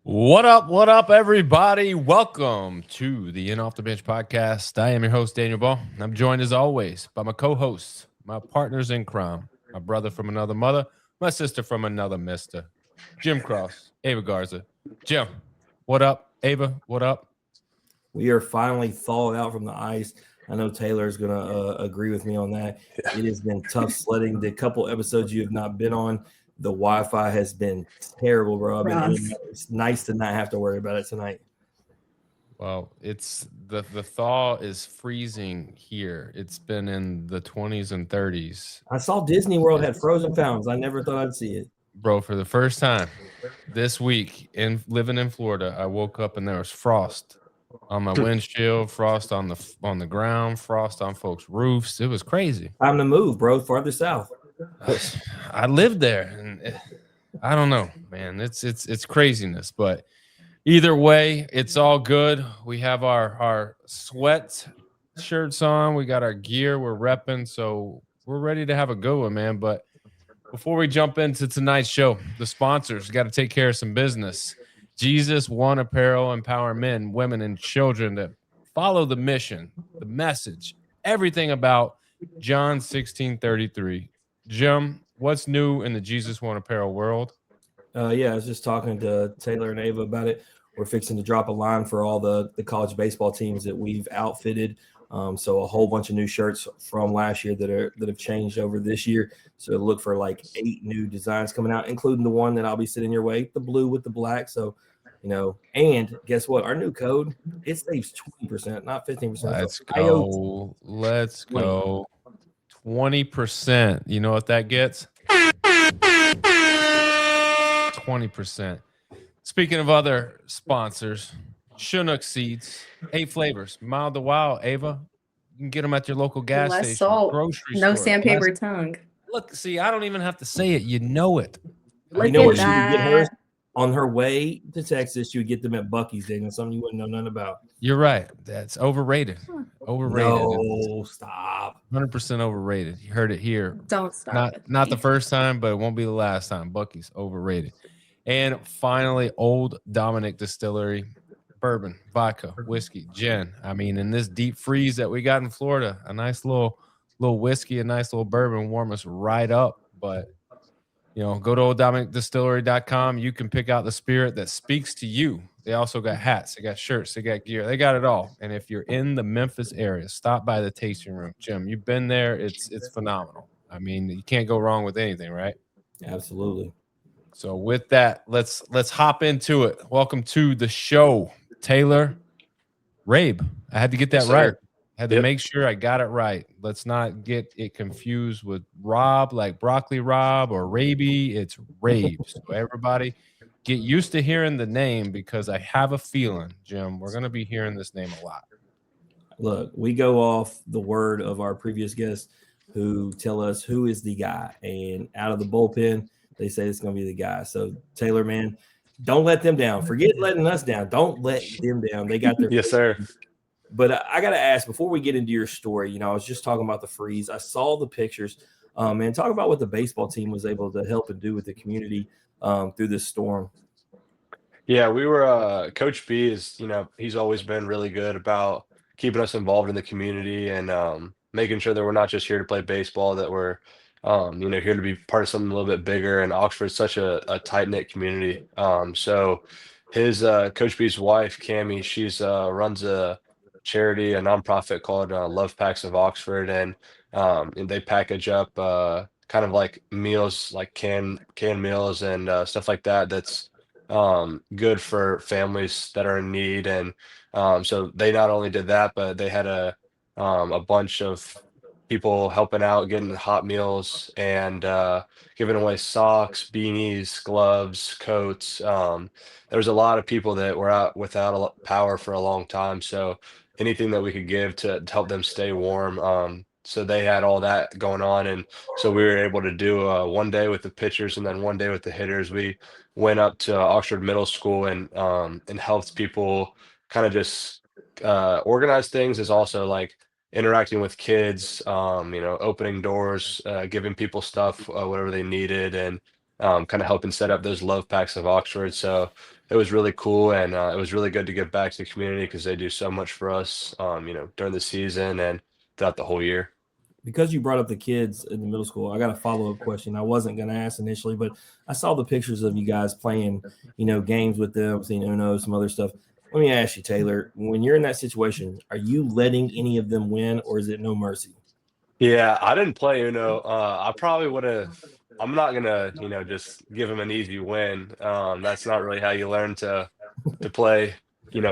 What up, everybody? Welcome to the In Off the Bench podcast. I am your host, Daniel Ball. I'm joined as always by my co-hosts, my partners in crime, my brother from another mother, my sister from another mister, Jim Cross, Ava Garza. Jim, what up? Ava, what up? We are finally thawed out from the ice. I know Taylor is going to agree with me on that. It has been tough sledding. The couple episodes you have not been on, the Wi-Fi has been terrible, bro. I've been in and out. It's nice to not have to worry about it tonight. Well, it's the thaw is freezing here. It's been in the 20s and 30s. I saw Disney World had frozen fountains. I never thought I'd see it. Bro, for the first time this week in living in Florida, I woke up and there was frost on my windshield, frost on the ground, frost on folks' roofs. It was crazy. Time to move, bro. Farther south. I lived there, and I don't know, man. It's craziness, but either way, it's all good. We have our sweat shirts on. We got our gear. We're repping, so we're ready to have a good one, man. But before we jump into tonight's show, the sponsors got to take care of some business. Jesus One Apparel empower men, women, and children to follow the mission, the message, everything about John 16:33. Jim, what's new in the Jesus One Apparel world? Yeah, I was just talking to Taylor and Ava about it. We're fixing to drop a line for all the college baseball teams that we've outfitted. So a whole bunch of new shirts from last year that have changed over this year. So look for like 8 new designs coming out, including the one that I'll be sending your way, the blue with the black. So, and guess what? Our new code, it saves 20%, not 15%. Let's go. Let's go. 20%. You know what that gets? 20%. Speaking of other sponsors, Chinook Seeds, 8 flavors, mild to wild. Ava, you can get them at your local gas Less station, salt, grocery no store. sandpaper tongue. Look, see, I don't even have to say it. You know it. You know where she would get hers? On her way to Texas, she would get them at Buc-ee's, Daniel. Something you wouldn't know nothing about. You're right. That's overrated. Overrated. No, stop. 100% overrated. You heard it here. Don't stop. Not the first time, but it won't be the last time. Buc-ee's overrated. And finally, Old Dominic Distillery, bourbon, vodka, whiskey, gin. I mean, in this deep freeze that we got in Florida, a nice little whiskey, a nice little bourbon warm us right up. But go to olddominicdistillery.com. You can pick out the spirit that speaks to you. They also got hats, they got shirts, they got gear, they got it all. And if you're in the Memphis area, stop by the tasting room. Jim, you've been there. It's phenomenal. I mean, you can't go wrong with anything, right? Absolutely. So with that, let's hop into it. Welcome to the show, Taylor Rabe. I had to get that right. I had to make sure I got it right. Let's not get it confused with Rob, like Broccoli Rob or Rabe. It's Rabe. So everybody get used to hearing the name because I have a feeling, Jim, we're going to be hearing this name a lot. Look, we go off the word of our previous guests who tell us who is the guy. And out of the bullpen, they say it's going to be the guy. So, Taylor, man, don't let them down. Forget letting us down. Don't let them down. They got their yes, sir. But I got to ask, before we get into your story, I was just talking about the freeze. I saw the pictures. And talk about what the baseball team was able to help and do with the community through this storm. Yeah, we were Coach B is, he's always been really good about keeping us involved in the community and making sure that we're not just here to play baseball, that we're here to be part of something a little bit bigger. And Oxford's such a tight-knit community. So his Coach B's wife, Cammie, she's runs a charity, a nonprofit called Love Packs of Oxford, and they package up kind of like meals, like canned meals and stuff like that. That's good for families that are in need. And so they not only did that, but they had a bunch of people helping out, getting hot meals and giving away socks, beanies, gloves, coats. There was a lot of people that were out without power for a long time. So anything that we could give to help them stay warm. So they had all that going on. And so we were able to do one day with the pitchers and then one day with the hitters. We went up to Oxford Middle School and helped people kind of just organize things, is also like interacting with kids, opening doors, giving people stuff, whatever they needed. And kind of helping set up those love packs of Oxford. So it was really cool, and it was really good to give back to the community because they do so much for us, during the season and throughout the whole year. Because you brought up the kids in the middle school, I got a follow-up question I wasn't going to ask initially, but I saw the pictures of you guys playing, games with them, seeing Uno, some other stuff. Let me ask you, Taylor, when you're in that situation, are you letting any of them win, or is it no mercy? Yeah, I didn't play Uno. I probably would have. I'm not gonna, just give him an easy win. That's not really how you learn to play,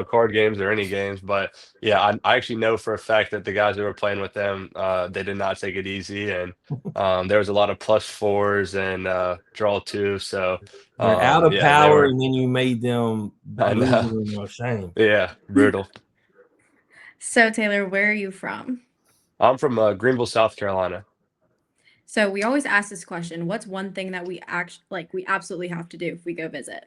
card games or any games. But yeah, I actually know for a fact that the guys that were playing with them, they did not take it easy, and there was a lot of plus fours and draw two. So They're out of yeah, they power, were. and then you made them I lose know. it. No shame. Yeah, brutal. So, Taylor, where are you from? I'm from Greenville, South Carolina. So, we always ask this question, what's one thing that we absolutely have to do if we go visit?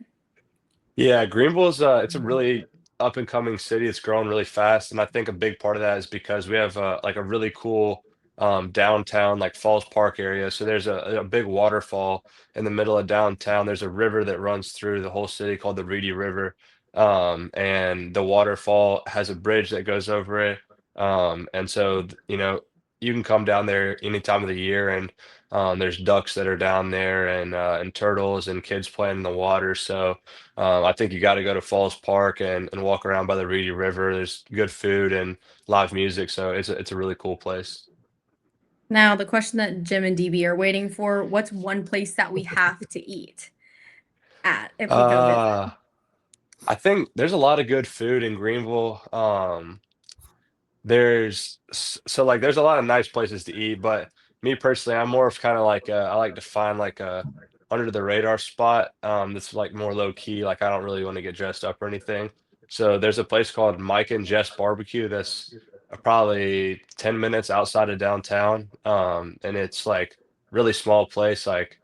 Yeah, Greenville's it's a really up and coming city. It's growing really fast, and I think a big part of that is because we have like a really cool downtown like Falls Park area. So there's a big waterfall in the middle of downtown. There's a river that runs through the whole city called the Reedy River, and the waterfall has a bridge that goes over it. And so you can come down there any time of the year, and there's ducks that are down there, and turtles and kids playing in the water. So. I think you got to go to Falls Park and walk around by the Reedy River. There's good food and live music, so it's a really cool place. Now, the question that Jim and DB are waiting for, what's one place that we have to eat at if we go visit? I think there's a lot of good food in Greenville. There's a lot of nice places to eat, but me personally, I'm more of kind of like I like to find like a under the radar spot that's like more low key. Like I don't really want to get dressed up or anything. So there's a place called Mike and Jess Barbecue that's probably 10 minutes outside of downtown. And it's like really small place. Like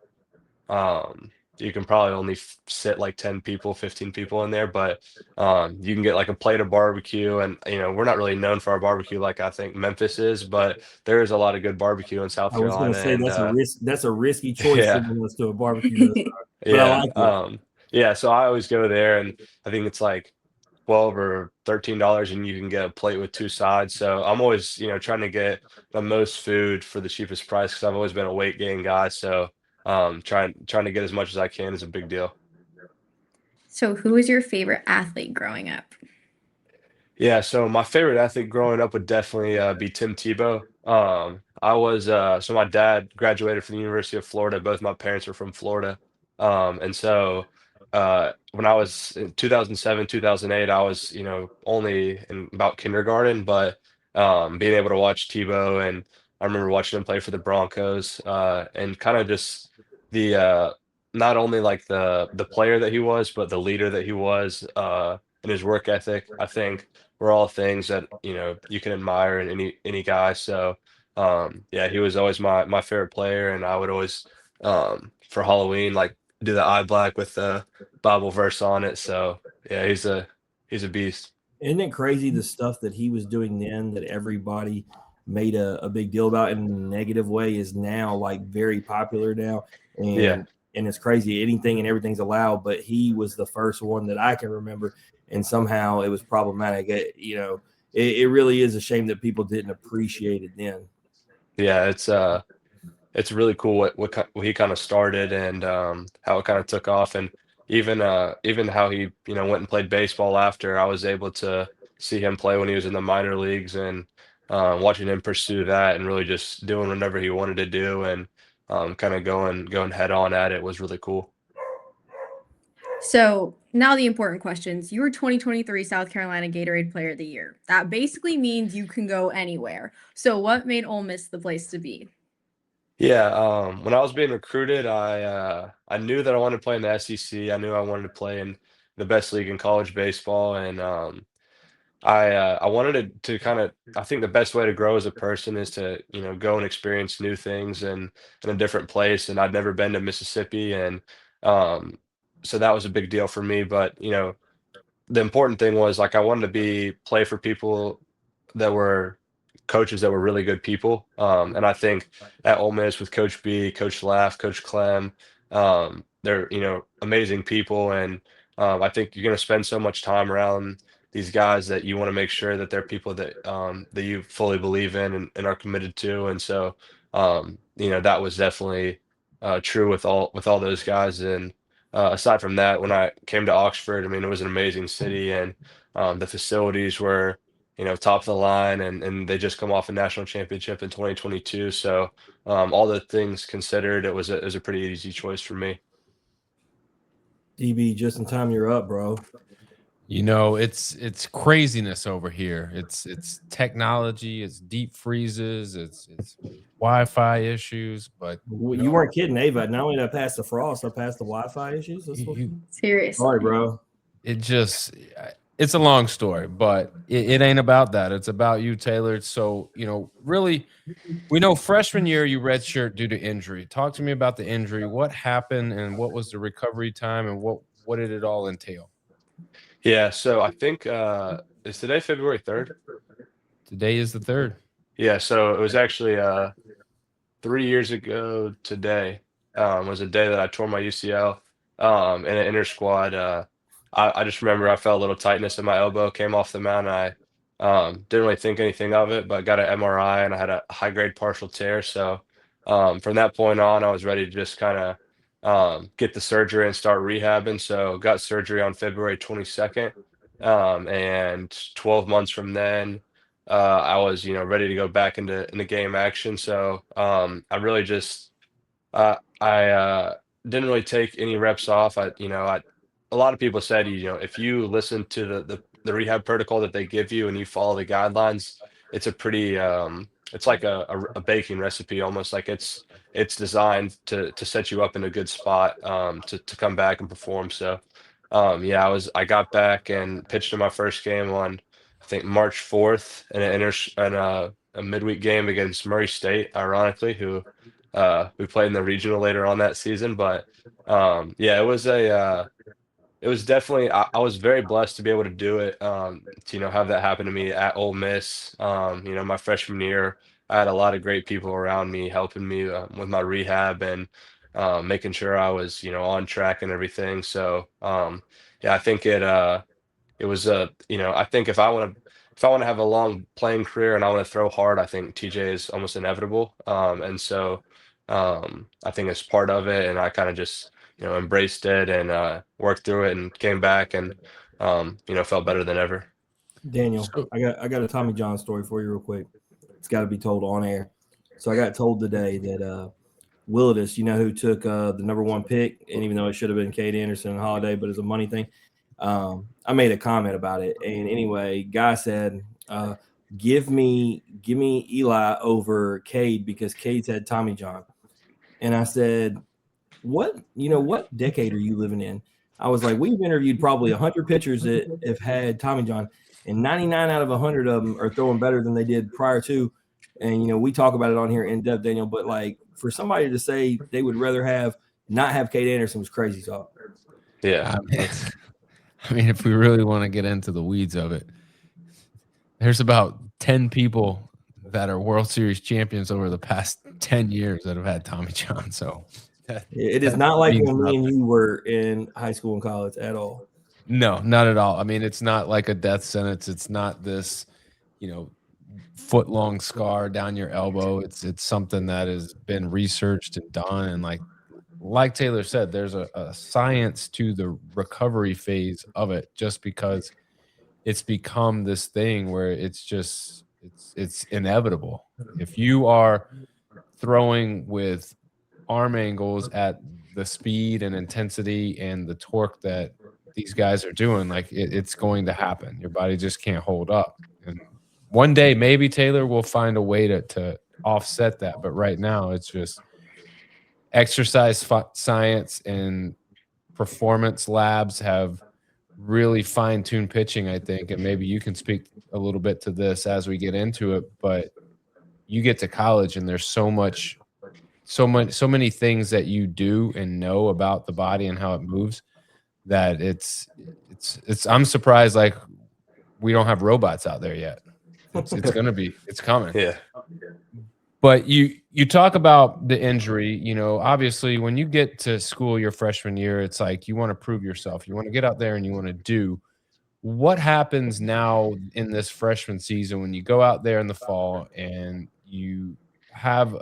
you can probably only sit like 10 people, 15 people in there, but you can get like a plate of barbecue. And we're not really known for our barbecue like I think Memphis is, but there is a lot of good barbecue in South I was going Carolina. to say And that's a risky choice yeah, sending us to a barbecue restaurant, but I yeah, like it. yeah, so I always go there, and I think it's like 12 or $13, and you can get a plate with two sides. So I'm always trying to get the most food for the cheapest price because I've always been a weight gain guy. So trying to get as much as I can is a big deal. So, who was your favorite athlete growing up? Yeah, so my favorite athlete growing up would definitely be Tim Tebow. So my dad graduated from the University of Florida. Both my parents are from Florida. And so when I was in 2007, 2008, I was, only in about kindergarten, but being able to watch Tebow, and I remember watching him play for the Broncos, and kind of just the not only like the player that he was, but the leader that he was, and his work ethic. I think were all things that you can admire in any guy. So yeah, he was always my favorite player, and I would always for Halloween like do the eye black with the Bible verse on it. So yeah, he's a beast. Isn't it crazy the stuff that he was doing then that everybody made a big deal about in a negative way is now like very popular now, Yeah, and it's crazy. Anything and everything's allowed, but he was the first one that I can remember, and somehow it was problematic. It really is a shame that people didn't appreciate it then. yeah, it's really cool what he kind of started, and how it kind of took off, and even how he went and played baseball after. I was able to see him play when he was in the minor leagues, and watching him pursue that and really just doing whatever he wanted to do, and kind of going head on at it was really cool. So, now the important questions. You were 2023 South Carolina Gatorade Player of the Year. That basically means you can go anywhere. So, what made Ole Miss the place to be? Yeah, when I was being recruited, I knew that I wanted to play in the SEC. I knew I wanted to play in the best league in college baseball, and I wanted to kind of. I think the best way to grow as a person is to go and experience new things and in a different place. And I'd never been to Mississippi, and um, so that was a big deal for me. But the important thing was like I wanted to be play for people that were coaches that were really good people. And I think at Ole Miss with Coach B, Coach Laugh, Coach Clem, they're amazing people, and I think you're going to spend so much time around these guys that you want to make sure that they're people that you fully believe in and are committed to. And so that was definitely true with all those guys. And aside from that, when I came to Oxford, I mean, it was an amazing city, and the facilities were top of the line, and they just come off a national championship in 2022. So all the things considered, it was a pretty easy choice for me. DB, just in time, you're up, bro. It's craziness over here. It's technology, it's deep freezes, it's Wi-Fi issues, but You weren't kidding, Ava. Not only did I pass the frost, I passed the Wi-Fi issues. Serious. Sorry, bro. it's a long story, but it ain't about that. It's about you, Taylor. So, really, we know freshman year you redshirt due to injury. Talk to me about the injury. What happened and what was the recovery time and what did it all entail? Yeah, so I think is today February 3rd? Today is the 3rd. Yeah, so it was actually 3 years ago today, was a day that I tore my UCL in an inter squad. I just remember I felt a little tightness in my elbow, came off the mound, and I didn't really think anything of it, but got an MRI and I had a high grade partial tear. So from that point on, I was ready to just kind of get the surgery and start rehabbing. So got surgery on February 22nd, and 12 months from then. I was, ready to go back into game action. So I really just I didn't really take any reps off. A lot of people said, if you listen to the rehab protocol that they give you and you follow the guidelines, it's a pretty it's like a baking recipe almost. Like it's designed to set you up in a good spot to come back and perform. So yeah, I got back and pitched in my first game on I think March 4th in a midweek game against Murray State, ironically, who we played in the regional later on that season. But yeah, it was definitely I was very blessed to be able to do it. To have that happen to me at Ole Miss. My freshman year, I had a lot of great people around me helping me with my rehab and making sure I was on track and everything. So yeah, I think it was I think if I want to have a long playing career and I want to throw hard, I think TJ is almost inevitable. And so I think it's part of it, and I kind of just embraced it and worked through it and came back and felt better than ever. Daniel, I got a Tommy John story for you real quick. It's got to be told on air. So I got told today that Willidis, who took the #1 pick, and even though it should have been Cade Anderson and Holiday, but it's a money thing. I made a comment about it, and anyway, guy said, "Give me Eli over Cade because Cade's had Tommy John," and I said, "What decade are you living in?" I was like, "We've interviewed probably 100 pitchers that have had Tommy John, and 99 out of 100 of them are throwing better than they did prior to." And we talk about it on here in depth, Daniel. But like for somebody to say they would rather not have Cade Anderson was crazy talk. Yeah. I mean, if we really want to get into the weeds of it, there's about 10 people that are World Series champions over the past 10 years that have had Tommy John. So it is not like when me and you were in high school and college at all. No, not at all. I mean, it's not like a death sentence. It's not this, foot-long scar down your elbow. It's something that has been researched and done. And like Taylor said, there's a science to the recovery phase of it, just because it's become this thing where it's inevitable. If you are throwing with arm angles at the speed and intensity and the torque that these guys are doing, it's going to happen. Your body just can't hold up. And one day, maybe Taylor will find a way to offset that. But right now, it's just exercise science and performance labs have really fine-tuned pitching, I think. And maybe you can speak a little bit to this as we get into it. But you get to college and there's so many things that you do and know about the body and how it moves that it's I'm surprised we don't have robots out there yet. It's coming. Yeah. But you talk about the injury, obviously when you get to school your freshman year, it's like you want to prove yourself. You want to get out there and you want to do. What happens now in this freshman season when you go out there in the fall and you have,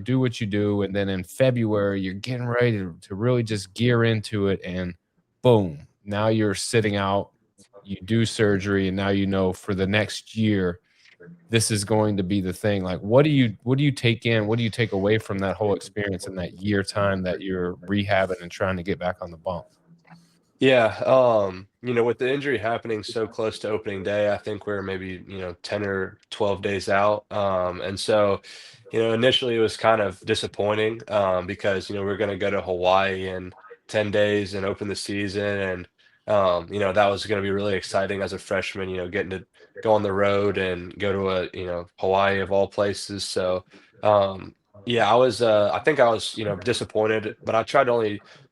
do what you do, and then in February you're getting ready to really just gear into it, and boom, now you're sitting out, you do surgery, and now for the next year this is going to be the thing. Like, what do you take in? What do you take away from that whole experience in that year time that you're rehabbing and trying to get back on the bump? Yeah, with the injury happening so close to opening day, I think we're maybe, 10 or 12 days out. And so, initially it was kind of disappointing because, we're going to go to Hawaii in 10 days and open the season. And, that was going to be really exciting as a freshman, getting to go on the road and go to Hawaii of all places. So, yeah, I think I was, disappointed, but I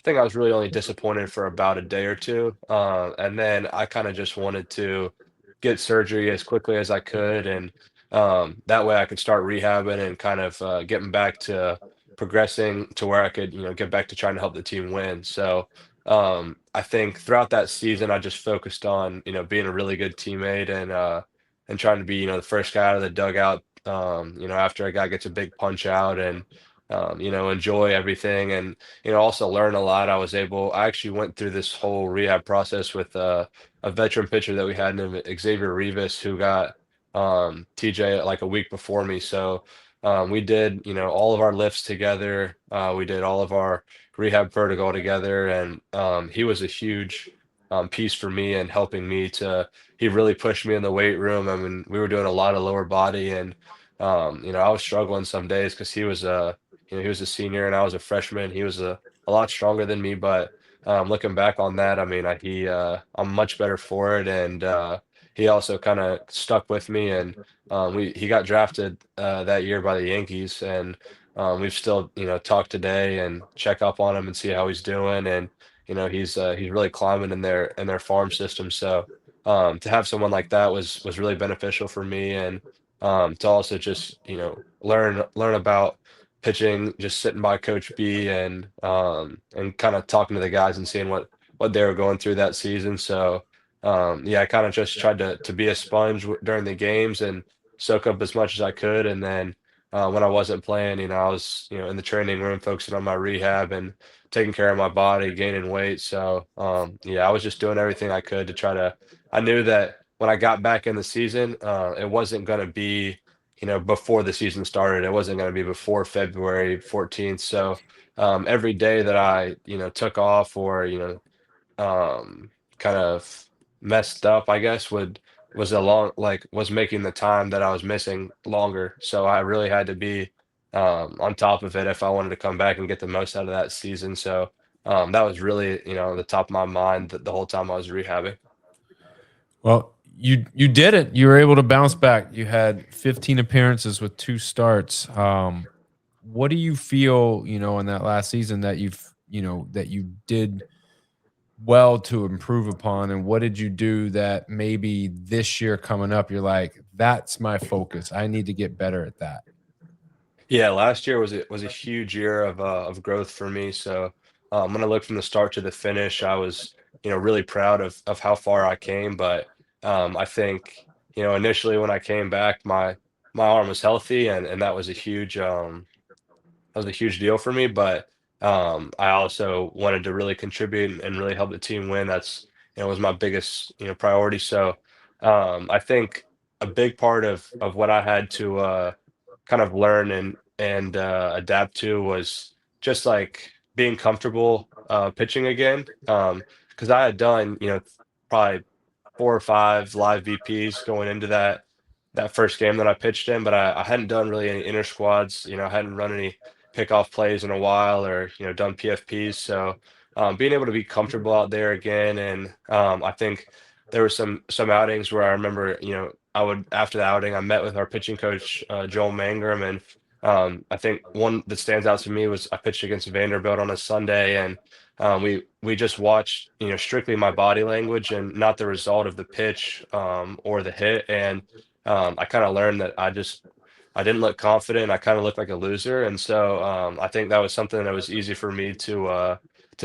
think I was really only disappointed for about a day or two. And then I kind of just wanted to get surgery as quickly as I could. And that way I could start rehabbing and kind of getting back to progressing to where I could, get back to trying to help the team win. So I think throughout that season, I just focused on, being a really good teammate and trying to be, the first guy out of the dugout, after a guy gets a big punch out and, enjoy everything. And also learn a lot. I actually went through this whole rehab process with a veteran pitcher that we had named Xavier Rivas, who got TJ like a week before me. So we did, all of our lifts together. We did all of our rehab protocol together, and he was a huge piece for me and helping me to. He really pushed me in the weight room. I mean, we were doing a lot of lower body, and I was struggling some days because he was a senior and I was a freshman. He was a lot stronger than me, but looking back on that, I mean, I'm much better for it, and he also kind of stuck with me, and he got drafted that year by the Yankees, and we've still talked today and check up on him and see how he's doing, and he's really climbing in their farm system. So to have someone like that was really beneficial for me, and to also just learn about pitching, just sitting by Coach B and kind of talking to the guys and seeing what they were going through that season. So yeah, I kind of just tried to be a sponge during the games and soak up as much as I could. And then when I wasn't playing, I was in the training room focusing on my rehab and taking care of my body, gaining weight. So yeah, I was just doing everything I could to try to. I knew that when I got back in the season, it wasn't going to be before the season started. It wasn't going to be before February 14th. So every day that I, took off or, kind of messed up, I guess, was making the time that I was missing longer. So I really had to be on top of it if I wanted to come back and get the most out of that season. So that was really, the top of my mind the whole time I was rehabbing. Well, you did it. You were able to bounce back. You had 15 appearances with 2 starts. What do you feel, in that last season that that you did well to improve upon, and what did you do that maybe this year coming up you're like, that's my focus. I need to get better at that. Yeah, last year was a huge year of growth for me. So when I look from the start to the finish, I was really proud of how far I came. But I think initially when I came back, my arm was healthy, and that was a huge deal for me. But I also wanted to really contribute and really help the team win. That's was my biggest priority. So I think a big part of what I had to kind of learn and adapt to was just like being comfortable pitching again. Because I had done probably 4 or 5 live VPs going into that first game that I pitched in, but I hadn't done really any inner squads. I hadn't run any pickoff plays in a while or done PFPs. So being able to be comfortable out there again, and I think there were some outings where I remember I would after the outing I met with our pitching coach Joel Mangrum, and I think one that stands out to me was I pitched against Vanderbilt on a Sunday, and we just watched strictly my body language and not the result of the pitch or the hit, and I kind of learned that I didn't look confident. I kind of looked like a loser, and so I think that was something that was easy for me to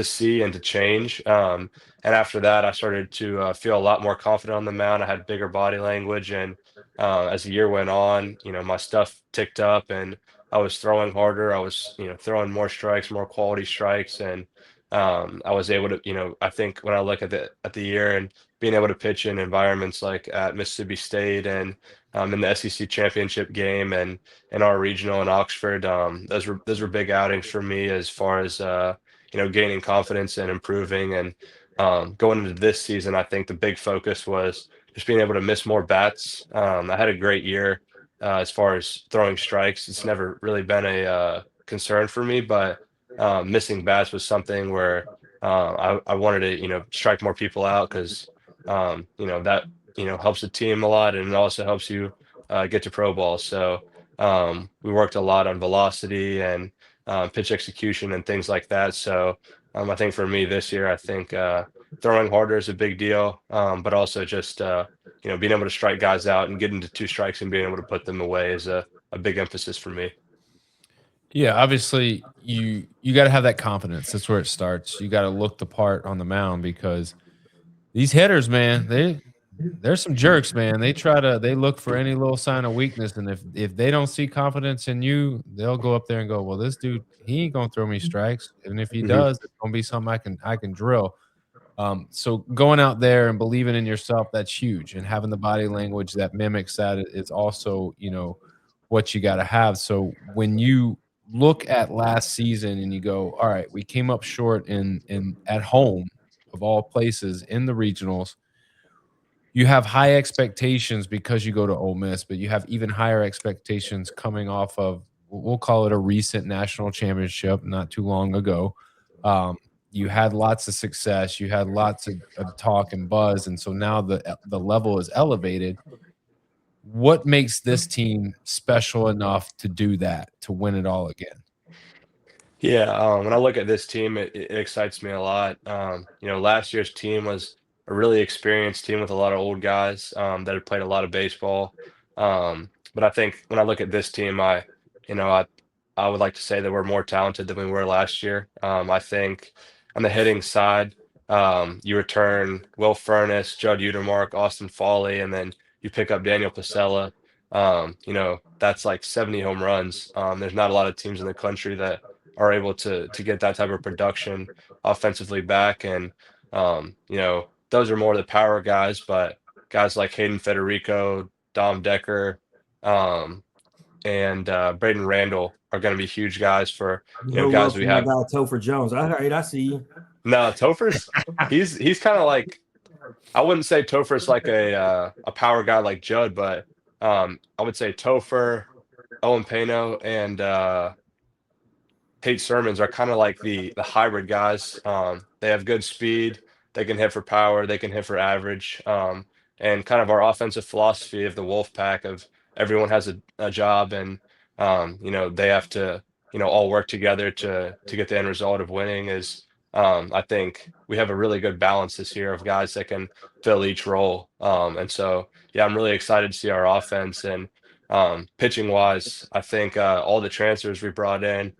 see and to change. And after that, I started to feel a lot more confident on the mound. I had bigger body language, and as the year went on, my stuff ticked up, and I was throwing harder. I was, throwing more strikes, more quality strikes, and I was able to, I think when I look at the year and being able to pitch in environments like at Mississippi State and in the SEC championship game and in our regional in Oxford, those were big outings for me as far as gaining confidence and improving. And going into this season, I think the big focus was just being able to miss more bats. I had a great year as far as throwing strikes. It's never really been a concern for me, but missing bats was something where I wanted to, strike more people out because, that, helps the team a lot and it also helps you get to pro ball. So we worked a lot on velocity and pitch execution and things like that. So I think for me this year, I think throwing harder is a big deal, but also just, being able to strike guys out and get into two strikes and being able to put them away is a big emphasis for me. Yeah, obviously you got to have that confidence. That's where it starts. You got to look the part on the mound because these hitters, man, they're some jerks, man. They look for any little sign of weakness, and if they don't see confidence in you, they'll go up there and go, "Well, this dude, he ain't gonna throw me strikes, and if he Mhm. does, it's gonna be something I can drill." So going out there and believing in yourself, that's huge, and having the body language that mimics that is also, what you got to have. So when you look at last season and you go, all right, we came up short in at home of all places in the regionals. You have high expectations because you go to Ole Miss, but you have even higher expectations coming off of we'll call it a recent national championship not too long ago. You had lots of success, you had lots of talk and buzz, and so now the level is elevated. What makes this team special enough to do that, to win it all again? Yeah, when I look at this team, it excites me a lot. Last year's team was a really experienced team with a lot of old guys that had played a lot of baseball. But I think when I look at this team, you know, I, I would like to say that we're more talented than we were last year. I think on the hitting side, you return Will Furnace, Judd Utermark, Austin Foley, and then you pick up Daniel Pasella. That's like 70 home runs. There's not a lot of teams in the country that are able to get that type of production offensively back. And those are more the power guys, but guys like Hayden Federico, Dom Decker, um, and Braden Randall are going to be huge guys for No guys love we for my have. guy Topher Jones. All right, I see you. No, Topher's he's kind of like I wouldn't say Topher's like a power guy like Judd, but I would say Topher, Owen Pano, and Tate Sermons are kind of like the hybrid guys. They have good speed. They can hit for power. They can hit for average. And kind of our offensive philosophy of the Wolf Pack of everyone has a job, and they have to all work together to get the end result of winning. Is I think we have a really good balance this year of guys that can fill each role. And so yeah, I'm really excited to see our offense and pitching wise. I think all the transfers we brought in.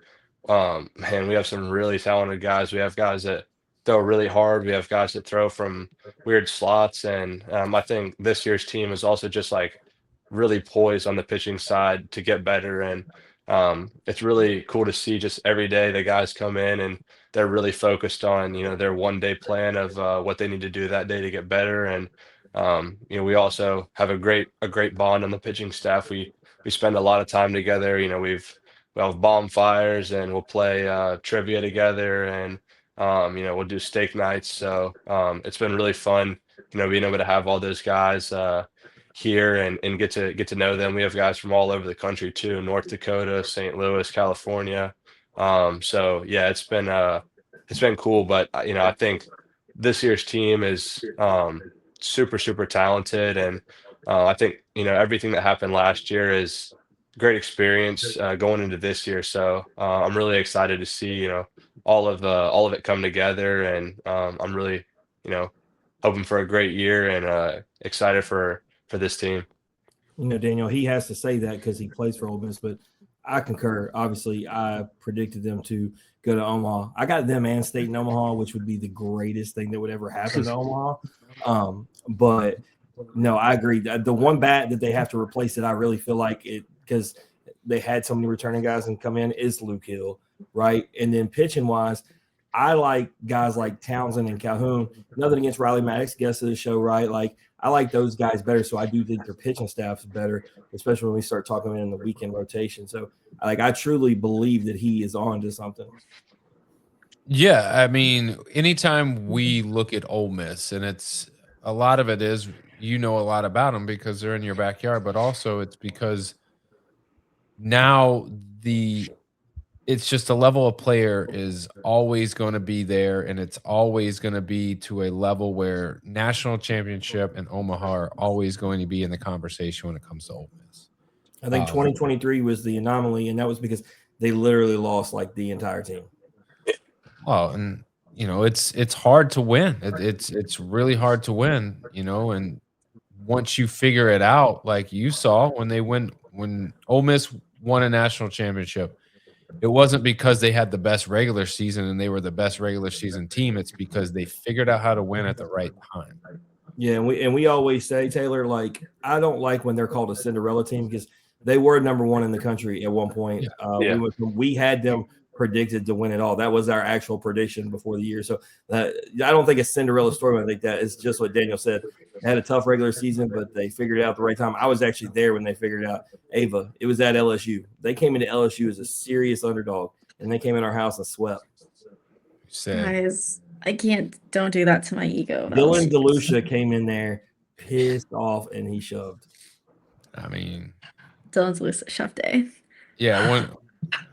Man, we have some really talented guys. We have guys that throw really hard. We have guys that throw from weird slots, and I think this year's team is also just like really poised on the pitching side to get better. And it's really cool to see just every day the guys come in and they're really focused on their 1 day plan of what they need to do that day to get better. And we also have a great bond on the pitching staff. We spend a lot of time together. We'll have bonfires and we'll play trivia together and we'll do steak nights. So it's been really fun, being able to have all those guys here and get to know them. We have guys from all over the country too, North Dakota, St. Louis, California. So yeah, it's been cool, but I think this year's team is super, super talented. And I think, everything that happened last year is great experience going into this year. So I'm really excited to see all of it come together, and I'm really you know hoping for a great year and excited for this team. Daniel, he has to say that because he plays for Ole Miss, but I concur. Obviously, I predicted them to go to Omaha. I got them and State in Omaha, which would be the greatest thing that would ever happen to Omaha. But no, I agree. The one bat that they have to replace that I really feel like it, because they had so many returning guys and come in, is Luke Hill, right? And then pitching wise, I like guys like Townsend and Calhoun. Nothing against Riley Maddox, guest of the show, right? Like I like those guys better, so I do think their pitching staff's better, especially when we start talking in the weekend rotation. So, I truly believe that he is on to something. Yeah, I mean, anytime we look at Ole Miss, and it's a lot of it is a lot about them because they're in your backyard, but also it's because now it's just a level of player is always going to be there, and it's always going to be to a level where national championship and Omaha are always going to be in the conversation when it comes to Ole Miss. I think 2023 was the anomaly, and that was because they literally lost like the entire team. Well, and it's hard to win. It's really hard to win, and once you figure it out, like you saw when Ole Miss won a national championship, it wasn't because they had the best regular season and they were the best regular season team. It's because they figured out how to win at the right time. Yeah, and we always say, Taylor, like I don't like when they're called a Cinderella team because they were number one in the country at one point. Yeah. We had them predicted to win it all. That was our actual prediction before the year. So I don't think it's Cinderella story. I think that is just what Daniel said. They had a tough regular season, but they figured it out at the right time. I was actually there when they figured out Ava. It was at LSU. They came into LSU as a serious underdog, and they came in our house and swept. Guys, don't do that to my ego. Dylan DeLucia came in there pissed off, and he shoved. I mean, Dylan DeLucia shoved day. Yeah,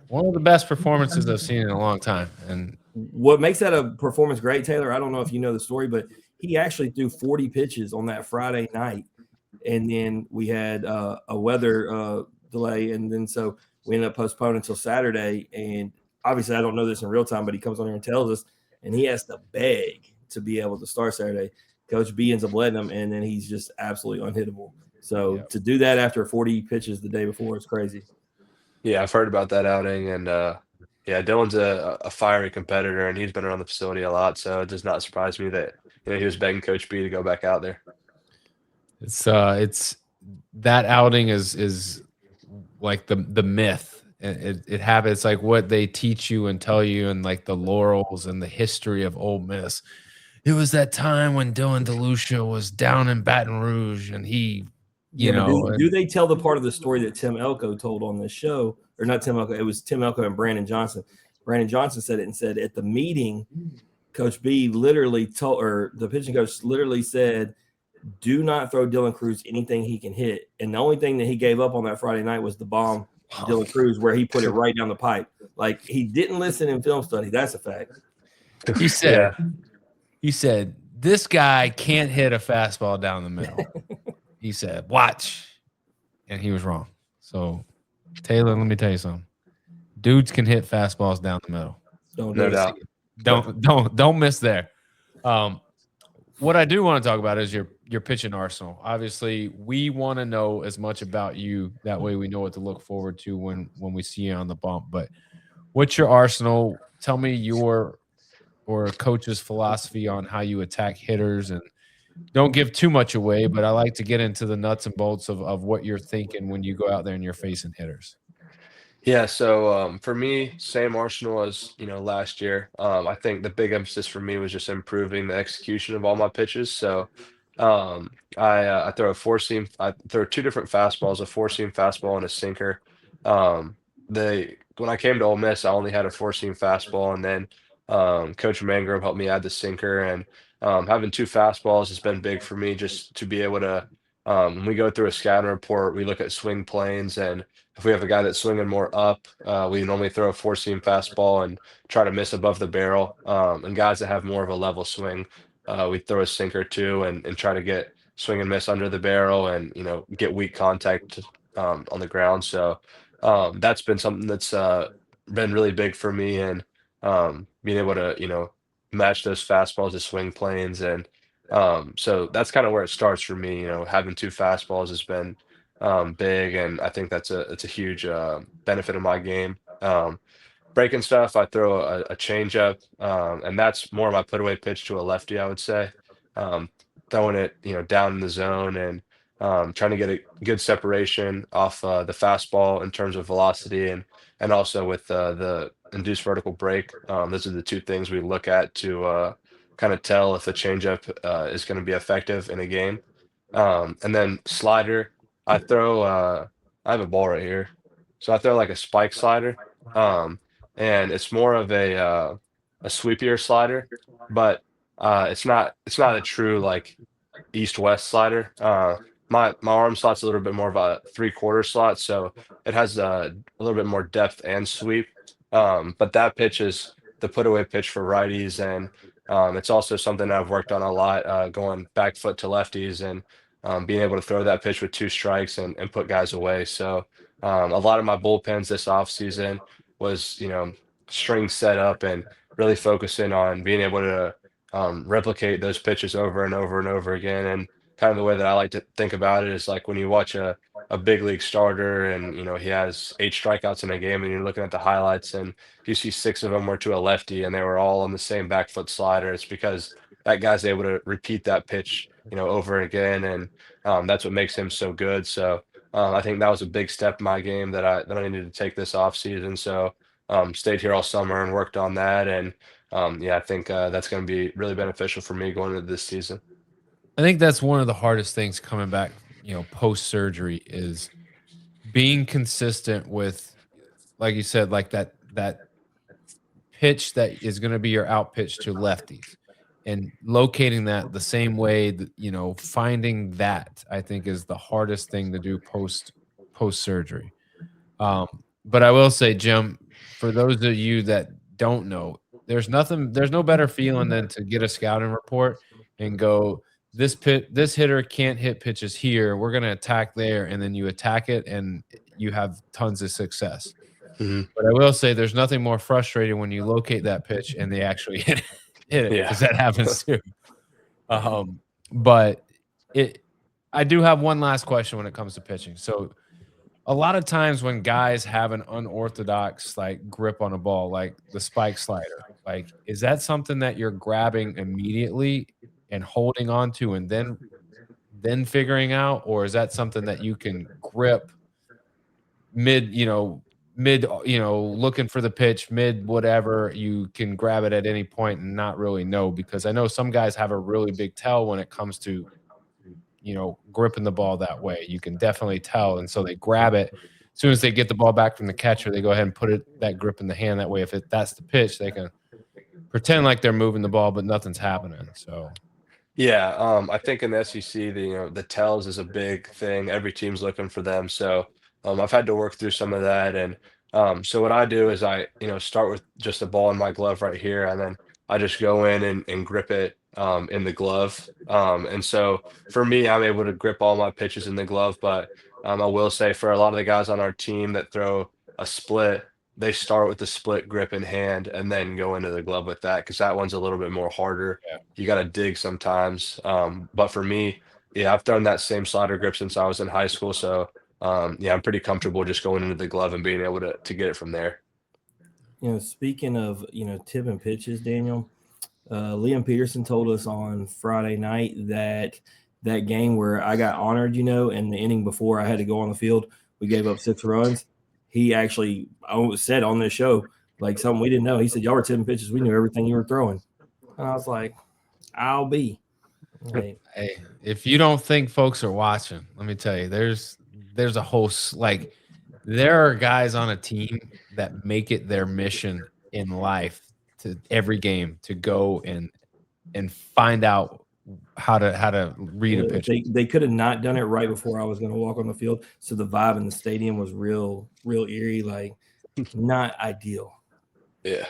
one of the best performances I've seen in a long time. And what makes that a performance great, Taylor, I don't know if you know the story, but he actually threw 40 pitches on that Friday night. And then we had a weather delay. And then so we ended up postponing until Saturday. And obviously, I don't know this in real time, but he comes on here and tells us, and he has to beg to be able to start Saturday. Coach B ends up letting him, and then he's just absolutely unhittable. So to do that after 40 pitches the day before is crazy. Yeah, I've heard about that outing, and Dylan's a fiery competitor, and he's been around the facility a lot, so it does not surprise me that he was begging Coach B to go back out there. It's that outing is like the myth. It happens like what they teach you and tell you, and like the laurels and the history of Ole Miss. It was that time when Dylan DeLucia was down in Baton Rouge, and he. Do they tell the part of the story that Tim Elko told on this show, or not Tim Elko? It was Tim Elko and Brandon Johnson. Brandon Johnson said it and said at the meeting, Coach B literally told, or the pitching coach literally said, "Do not throw Dylan Cruz anything he can hit." And the only thing that he gave up on that Friday night was the bomb, Dylan Cruz, where he put it right down the pipe. Like he didn't listen in film study. That's a fact. He said, "This guy can't hit a fastball down the middle." He said, "Watch," and he was wrong. So, Taylor, let me tell you something. Dudes can hit fastballs down the middle. No doubt. Don't miss there. What I do want to talk about is your pitching arsenal. Obviously, we want to know as much about you. That way, we know what to look forward to when we see you on the bump. But what's your arsenal? Tell me your or a coach's philosophy on how you attack hitters, and don't give too much away, but I like to get into the nuts and bolts of what you're thinking when you go out there and you're facing hitters. Yeah, so for me, same arsenal as last year. I think the big emphasis for me was just improving the execution of all my pitches. So I throw a four seam. I throw two different fastballs, a four seam fastball and a sinker. When I came to Ole Miss, I only had a four seam fastball, and then Coach Mangrove helped me add the sinker. And having two fastballs has been big for me, just to be able to. When we go through a scouting report, we look at swing planes, and if we have a guy that's swinging more up, we normally throw a four seam fastball and try to miss above the barrel. And guys that have more of a level swing, we throw a sinker too, and try to get swing and miss under the barrel, and get weak contact on the ground. So that's been something that's been really big for me, and being able to match those fastballs to swing planes. And so that's kind of where it starts for me. Having two fastballs has been big, and I think it's a huge benefit of my game. Breaking stuff, I throw a changeup, and that's more of my put away pitch to a lefty, I would say. Um, Throwing it, down in the zone and trying to get a good separation off the fastball in terms of velocity and also with the induced vertical break. Those are the two things we look at to kind of tell if a changeup is going to be effective in a game. And then slider, I throw. I have a ball right here, so I throw like a spike slider. Um, and it's more of a sweepier slider, but it's not a true like east-west slider. My arm slot's a little bit more of a three-quarter slot, so it has a little bit more depth and sweep. But that pitch is the put-away pitch for righties, and it's also something I've worked on a lot, going back foot to lefties and being able to throw that pitch with two strikes and put guys away. So a lot of my bullpens this offseason was, string set up and really focusing on being able to replicate those pitches over and over and over again. And kind of the way that I like to think about it is like when you watch a big league starter and he has 8 strikeouts in a game and you're looking at the highlights and you see 6 of them were to a lefty and they were all on the same back foot slider. It's because that guy's able to repeat that pitch, over again, and that's what makes him so good. So I think that was a big step in my game that I needed to take this off season. So stayed here all summer and worked on that, and yeah, I think that's going to be really beneficial for me going into this season. I think that's one of the hardest things coming back, post surgery is being consistent with, like you said, like that pitch that is going to be your out pitch to lefties and locating that the same way that, finding that I think is the hardest thing to do post surgery. But I will say, Jim, for those of you that don't know, there's no better feeling than to get a scouting report and go, this hitter can't hit pitches here. We're going to attack there. And then you attack it and you have tons of success. Mhm. But I will say there's nothing more frustrating when you locate that pitch and they actually hit it Yeah. because that happens too. But I do have one last question when it comes to pitching. So a lot of times when guys have an unorthodox like grip on a ball, like the spike slider, like is that something that you're grabbing immediately and holding on to and then figuring out, or is that something that you can grip mid, looking for the pitch, mid whatever, you can grab it at any point and not really know? Because I know some guys have a really big tell when it comes to gripping the ball that way. You can definitely tell. And so they grab it. As soon as they get the ball back from the catcher, they go ahead and put that grip in the hand. That way, if that's the pitch, they can pretend like they're moving the ball, but nothing's happening. So, Yeah, I think in the SEC, the tells is a big thing. Every team's looking for them. So I've had to work through some of that. And so what I do is I, start with just a ball in my glove right here, and then I just go in and grip it in the glove. And so for me, I'm able to grip all my pitches in the glove. But I will say for a lot of the guys on our team that throw a split, they start with the split grip in hand and then go into the glove with that because that one's a little bit more harder. yeah. You got to dig sometimes. But for me, yeah, I've thrown that same slider grip since I was in high school. So yeah, I'm pretty comfortable just going into the glove and being able to get it from there. Speaking of, tipping pitches, Daniel, Liam Peterson told us on Friday night that game where I got honored, in the inning before I had to go on the field, we gave up 6 runs. He actually said on this show, like something we didn't know. He said, y'all were tipping pitches. We knew everything you were throwing. And I was like, I'll be. Like, hey, if you don't think folks are watching, let me tell you, there's a whole there are guys on a team that make it their mission in life to every game to go and find out how to read a pitch. They could have not done it right before I was going to walk on the field. So the vibe in the stadium was real eerie, like not ideal. Yeah.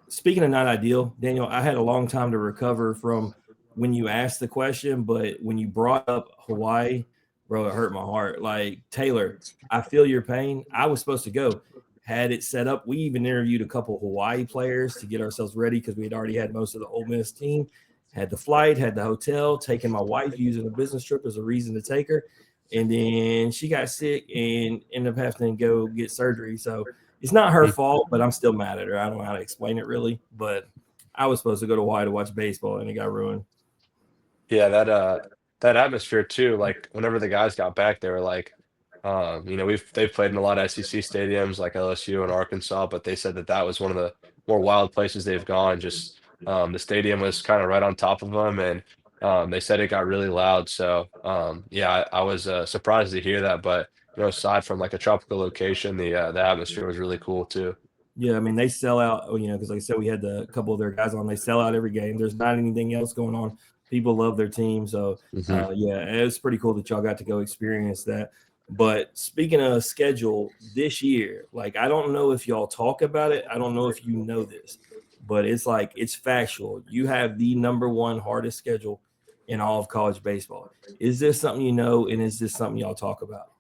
Speaking of not ideal, Daniel, I had a long time to recover from when you asked the question, but when you brought up Hawaii, bro, it hurt my heart. Like, Taylor, I feel your pain. I was supposed to go. Had it set up. We even interviewed a couple Hawaii players to get ourselves ready because we had already had most of the Ole Miss team. Had the flight, had the hotel, taking my wife, using a business trip as a reason to take her. and then she got sick and ended up having to go get surgery. So it's not her fault, but I'm still mad at her. I don't know how to explain it really, but I was supposed to go to Hawaii to watch baseball, and it got ruined. Yeah, that atmosphere too, like, whenever the guys got back, they were like, they've played in a lot of SEC stadiums like LSU and Arkansas, but they said that that was one of the more wild places they've gone. Just, the stadium was kinda right on top of them, and, they said it got really loud. So, yeah, I was, surprised to hear that, but, aside from, like, a tropical location, the atmosphere was really cool too. Yeah, I mean they sell out, because like I said, we had a couple of their guys on. They sell out every game. There's not anything else going on. People love their team, so Mhm. yeah, it's pretty cool that y'all got to go experience that. But speaking of schedule this year, like I don't know if y'all talk about it. I don't know if you know this, but it's like it's factual. You have the number one hardest schedule in all of college baseball. Is this something you know, and is this something y'all talk about?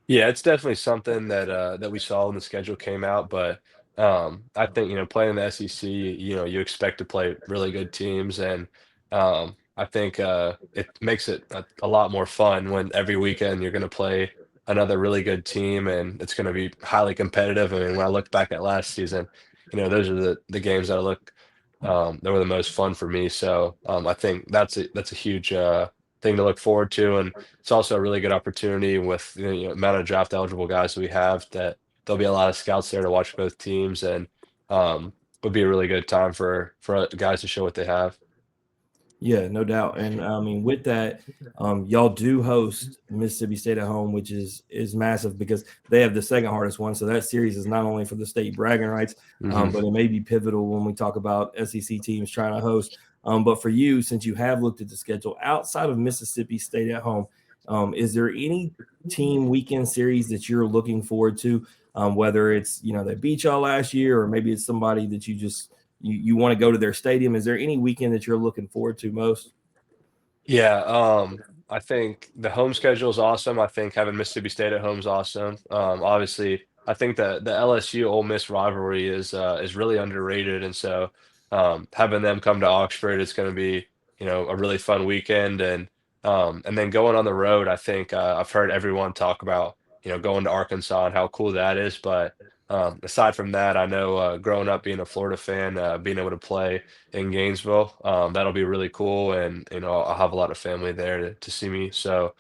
Yeah, it's definitely something that we saw when the schedule came out, but, I think, playing in the SEC, you expect to play really good teams, and, I think, it makes it a lot more fun when every weekend you're gonna play another really good team, and it's gonna be highly competitive. I mean, when I look back at last season, those are the games that were the most fun for me. So, I think that's a huge, thing to look forward to, and it's also a really good opportunity with the amount of draft eligible guys we have that there'll be a lot of scouts there to watch both teams, and would be a really good time for guys to show what they have. Yeah, no doubt. And I mean, with that, y'all do host Mississippi State at home, which is massive because they have the second hardest one. So that series is not only for the state bragging rights, Hmm. but it may be pivotal when we talk about SEC teams trying to host. But for you, since you have looked at the schedule outside of Mississippi State at home, is there any team weekend series that you're looking forward to? Whether it's they beat y'all last year, or maybe it's somebody that you want to go to their stadium. Is there any weekend that you're looking forward to most? Yeah, I think the home schedule is awesome. I think having Mississippi State at home is awesome. Obviously, I think the LSU Ole Miss rivalry is really underrated, and so having them come to Oxford is going to be a really fun weekend, and then going on the road. I think I've heard everyone talk about going to Arkansas and how cool that is, but aside from that, I know growing up being a Florida fan, being able to play in Gainesville. That'll be really cool, and I'll have a lot of family there to see me. So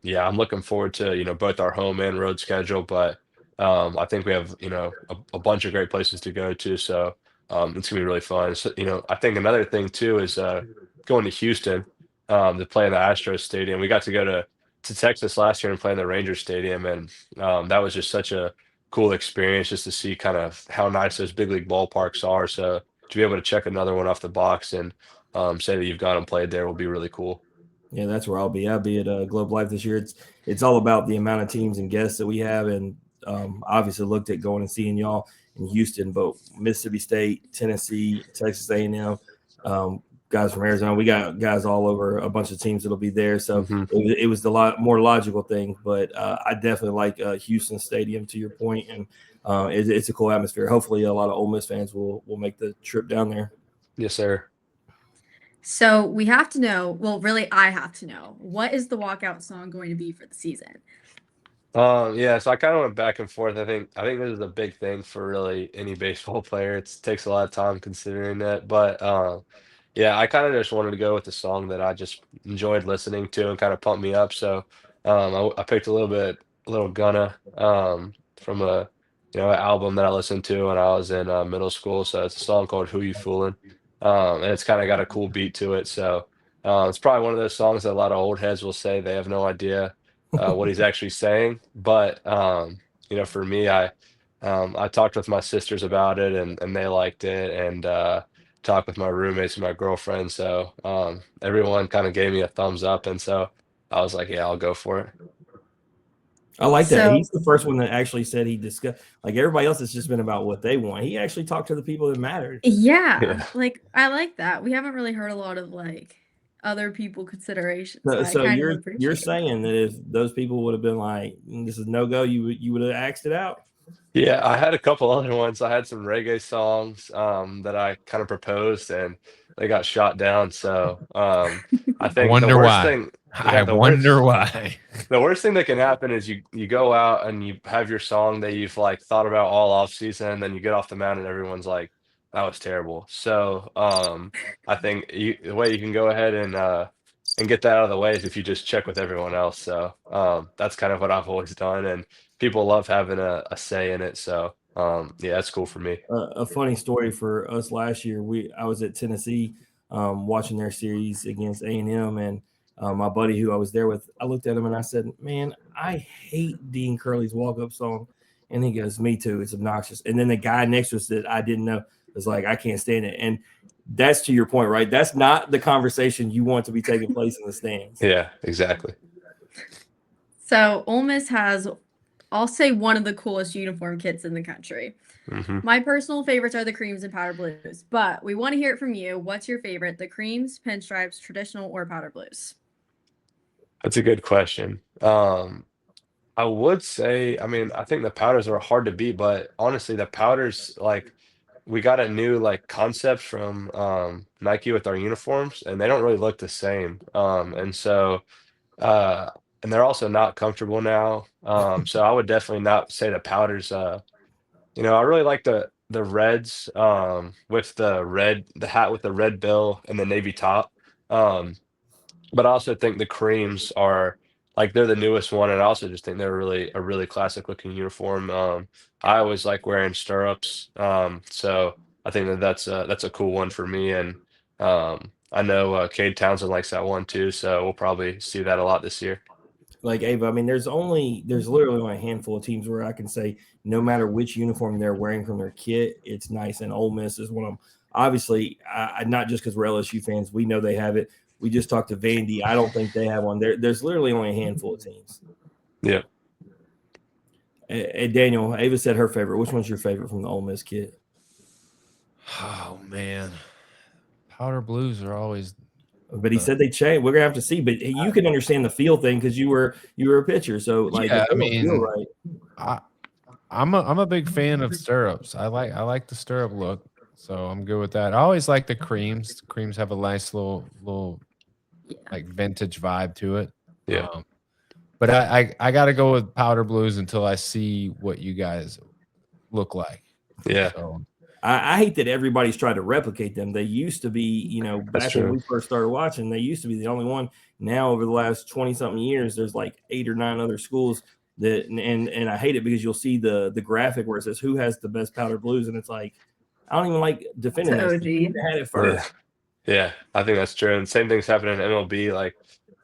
yeah, I'm looking forward to both our home and road schedule, but I think we have a bunch of great places to go to. So it's gonna be really fun. So, I think another thing too is going to Houston to play in the Astros Stadium. We got to go to Texas last year and play in the Ranger Stadium, and that was just such a cool experience just to see kind of how nice those big league ballparks are. So to be able to check another one off the box and say that you've gone and played there will be really cool. Yeah, that's where I'll be. I'll be at Globe Life this year. It's all about the amount of teams and guests that we have, and obviously looked at going and seeing y'all in Houston, but Mississippi State, Tennessee, Texas A&M, guys from Arizona. We got guys all over, a bunch of teams that'll be there. So Hmm. it was the lot more logical thing, but I definitely like Houston Stadium to your point, and it's a cool atmosphere. Hopefully, a lot of Ole Miss fans will make the trip down there. Yes, sir. So we have to know, well, really, I have to know, what is the walkout song going to be for the season? Yeah, so I kind of went back and forth. I think this is a big thing for really any baseball player. It takes a lot of time considering that, but yeah, I kind of just wanted to go with the song that I just enjoyed listening to and kind of pumped me up. So I picked a little Gunna from a an album that I listened to when I was in middle school. So it's a song called "Who You Fooling," and it's kind of got a cool beat to it. So it's probably one of those songs that a lot of old heads will say they have no idea what he's actually saying. But for me, I talked with my sisters about it, and they liked it, and talked with my roommates and my girlfriend. So everyone kind of gave me a thumbs up, and so I was like, yeah, I'll go for it. I like that. So He's the first one that actually said he discussed. Like everybody else, it's just been about what they want. He actually talked to the people that mattered. yeah, Yeah. like I like that. We haven't really heard a lot of like other people considerations, so So, I so kind of you're appreciate that. saying that if those people would have been like, "This is no go," you would have axed it out. Yeah, I had a couple other ones. I had some reggae songs that I kind of proposed, and they got shot down. So I I think the wonder worst why. thing I the wonder worst, why. the worst thing that can happen is you go out and you have your song that you've like thought about all off season, and then you get off the mound and everyone's like, that was terrible. So I think the way you can go ahead and get that out of the way is if you just check with everyone else. So that's kind of what I've always done, and people love having a say in it. So yeah, that's cool for me. A funny story for us last year. I was at Tennessee watching their series against A&M, and my buddy who I was there with, I looked at him and I said, "Man, I hate Dean Curley's walk-up song," and he goes, "Me too. It's obnoxious." And then the guy next to us that I didn't know was like, "I can't stand it." And that's to your point, right? That's not the conversation you want to be taking place in the stands. Yeah, exactly. So Ole Miss has, I'll say, one of the coolest uniform kits in the country. Hmm. My personal favorites are the creams and powder blues, but we want to hear it from you. What's your favorite? The creams, pinstripes, traditional, or powder blues? That's a good question. I would say, I mean, I think the powders are hard to beat, but honestly, the powders, like, we got a new like concept from Nike with our uniforms, and they don't really look the same. Uh, and they're also not comfortable now. So I would definitely not say the powders. I really like the reds with the hat with the red bill and the navy top. Um, but I also think the creams are like they're the newest one, and I also just think they're really a really classic looking uniform. I always like wearing stirrups, so I think that's a cool one for me, and I know Cade Townsend likes that one too, so we'll probably see that a lot this year. Like Ava, I mean, there's literally only a handful of teams where I can say no matter which uniform they're wearing from their kit, it's nice. And Ole Miss is one of them. Obviously, not just because we're LSU fans, we know they have it. We just talked to Vandy. I don't think they have one. There's literally only a handful of teams. Yeah. And Daniel, Ava said her favorite. Which one's your favorite from the Ole Miss kit? Oh man, powder blues are always. But he said they changed. We're gonna have to see. But you can understand the feel thing because you were a pitcher. So like, Yeah, if they don't feel right. I'm a big fan of stirrups. I like the stirrup look, so I'm good with that. I always like the creams. Creams have a nice little like vintage vibe to it. Yeah. But I got to go with powder blues until I see what you guys look like. Yeah. So, I hate that everybody's tried to replicate them. They used to be, That's back when true. we first started watching, they used to be the only one. Now, over the last 20-something years, there's like 8 or 9 other schools that, and I hate it because you'll see the graphic where it says who has the best powder blues, and it's like, I don't even like defending It's this. OG. They had it first. Yeah, I think that's true. And same things happen in MLB. Like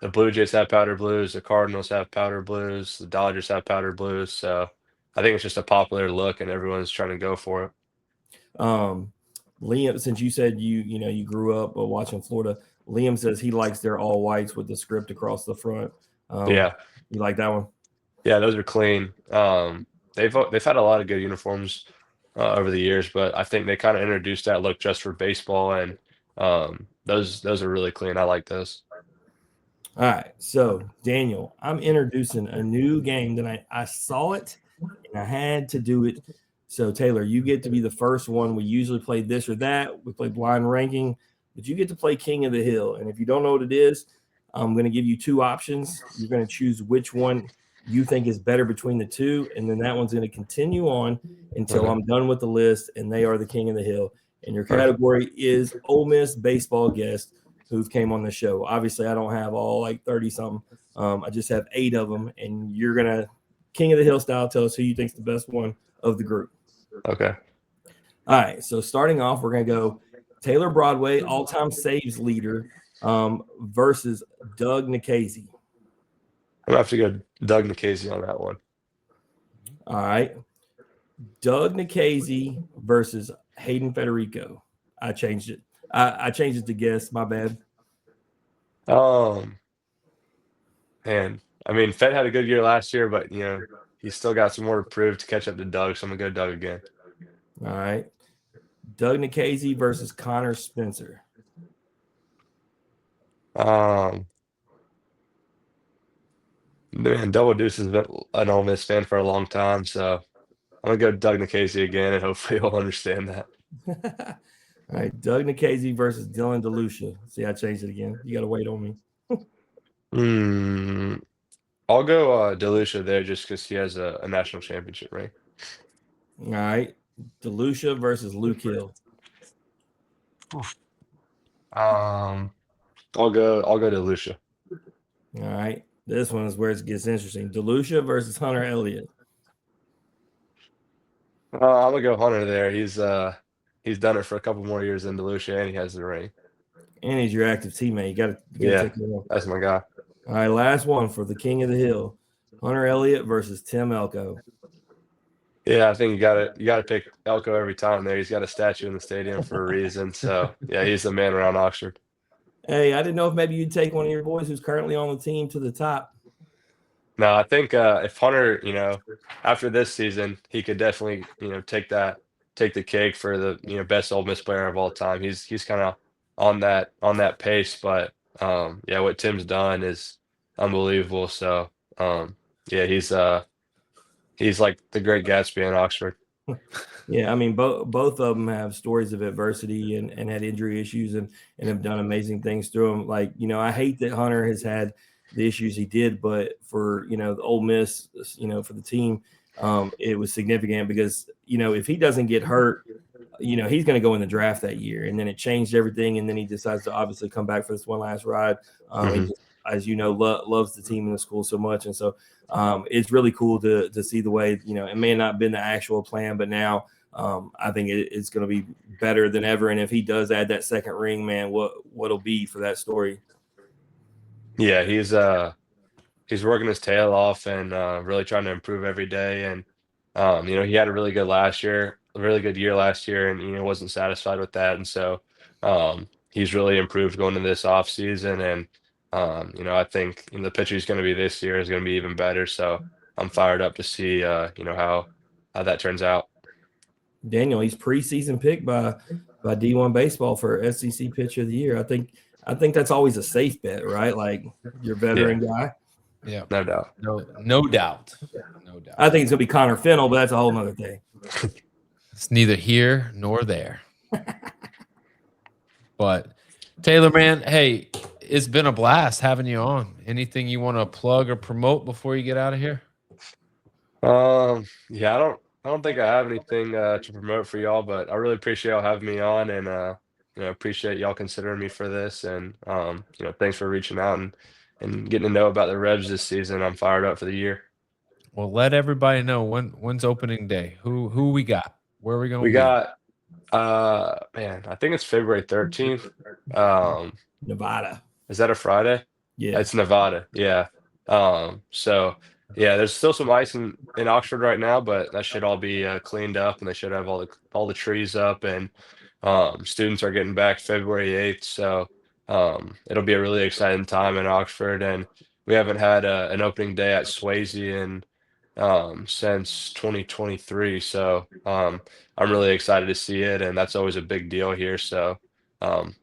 the Blue Jays have powder blues, the Cardinals have powder blues, the Dodgers have powder blues. So I think it's just a popular look, and everyone's trying to go for it. Liam, since you said you grew up watching Florida, Liam says he likes their all whites with the script across the front. Yeah, You like that one? yeah, those are clean. They've had a lot of good uniforms over the years, but I think they kind of introduced that look just for baseball, and those are really clean. I like those. All right, so Daniel, I'm introducing a new game that I saw it and I had to do it. So Taylor, you get to be the first one. We usually play this or that. We play blind ranking, but you get to play King of the Hill. And if you don't know what it is, I'm going to give you 2 options. You're going to choose which one you think is better between the 2, and then that one's going to continue on until Okay. I'm done with the list, and they are the King of the Hill. And your Perfect. category is Ole Miss baseball guest who've came on the show. Obviously, I don't have all like 30 something. I just have 8 of them, and you're gonna King of the Hill style tell us who you think's the best one of the group. Okay. All right. So starting off, we're gonna go Taylor Broadway, all-time saves leader, versus Doug Nikhazy. I'm gonna have to go Doug Nikhazy on that one. All right. Doug Nikhazy versus Hayden Federico. I changed it. I changed it to guess. My bad. And I mean, Fed had a good year last year, but he's still got some more to prove to catch up to Doug. So I'm gonna go Doug again. All right. Doug Nikhazy versus Connor Spencer. Man, Double Deuce has been an Ole Miss fan for a long time, so I'm gonna go Doug Nikhazy again, and hopefully he'll understand that. All right. Doug Nikhazy versus Dylan DeLucia. See, I changed it again. You got to wait on me. Hmm. I'll go Delucia there just because he has a national championship ring. All right. DeLucia versus Luke Hill. Um, I'll go Delucia. All right. This one is where it gets interesting. DeLucia versus Hunter Elliott. I'm gonna go Hunter there. He's done it for a couple more years than Delucia, and he has the ring. And he's your active teammate. You gotta Yeah, take it on. that's my guy. All right, last one for the King of the Hill. Hunter Elliott versus Tim Elko. Yeah, I think you gotta pick Elko every time there. He's got a statue in the stadium for a reason. So yeah, he's the man around Oxford. Hey, I didn't know if maybe you'd take one of your boys who's currently on the team to the top. No, I think if Hunter, after this season, he could definitely, take the cake for the, best Ole Miss player of all time. He's kind of on that pace, but yeah, what Tim's done is unbelievable. So yeah, he's like the Great Gatsby in Oxford. Yeah, I mean, both of them have stories of adversity and had injury issues and have done amazing things through them. Like, I hate that Hunter has had the issues he did, but for, the Ole Miss, for the team, it was significant because, if he doesn't get hurt, he's going to go in the draft that year. And then it changed everything. And then he decides to obviously come back for this one last ride. He Mhm. just, as loves the team and the school so much. And so it's really cool to see the way, it may not have been the actual plan, but now I think it's going to be better than ever. And if he does add that second ring, man, what'll be for that story? Yeah, he's working his tail off and really trying to improve every day. And he had a really good year last year, and wasn't satisfied with that. And so he's really improved going into this off season. And I think the pitcher he's going to be this year is going to be even better. So I'm fired up to see how that turns out. Daniel, he's preseason picked by D1 baseball for SEC pitcher of the year. I think that's always a safe bet, right? Like your veteran guy. Yeah, No doubt. no doubt, no doubt. I think it's gonna be Connor Fennell, but that's a whole nother thing. It's neither here nor there. But Taylor, man, hey, it's been a blast having you on. Anything you want to plug or promote before you get out of here? Yeah, I don't think I have anything to promote for y'all, but I really appreciate y'all having me on, and appreciate y'all considering me for this. And thanks for reaching out and getting to know about the Revs this season. I'm fired up for the year. Well, let everybody know when's opening day. Who we got? Where are we gonna We be? got man, I think it's February 13th. Nevada. Is that a Friday? Yeah. It's Nevada. Yeah. So yeah, there's still some ice in Oxford right now, but that should all be cleaned up, and they should have all the trees up, and students are getting back February 8th. So it'll be a really exciting time in Oxford, and we haven't had an opening day at Swayze since 2023. So I'm really excited to see it, and that's always a big deal here. So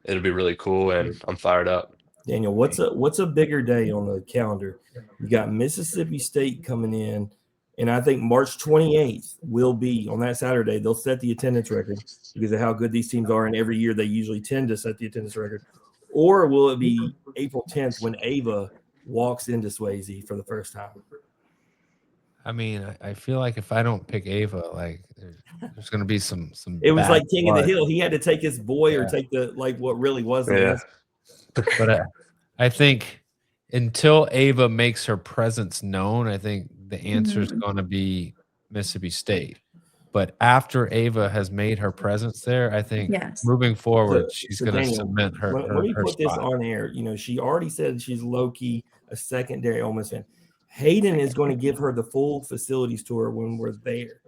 it'll be really cool, and I'm fired up. Daniel, what's a bigger day on the calendar? You got Mississippi State coming in, and I think March 28th will be on that Saturday. They'll set the attendance record because of how good these teams are, and every year they usually tend to set the attendance record. Or will it be April 10th when Ava walks into Swayze for the first time? I mean, I feel like if I don't pick Ava, like there's gonna be some. It was bad like King of the blood. Hill. He had to take his boy or Yeah. take the what really wasn't Yeah. his. But I think until Ava makes her presence known, I think the answer is going to be Mississippi State. But after Ava has made her presence there, I think Yes. moving forward, So- she's so going to Daniel, cement her Let me put this spot. on air. She already said she's low key a secondary Ole Miss fan. Hayden is going to give her the full facilities tour when we're there.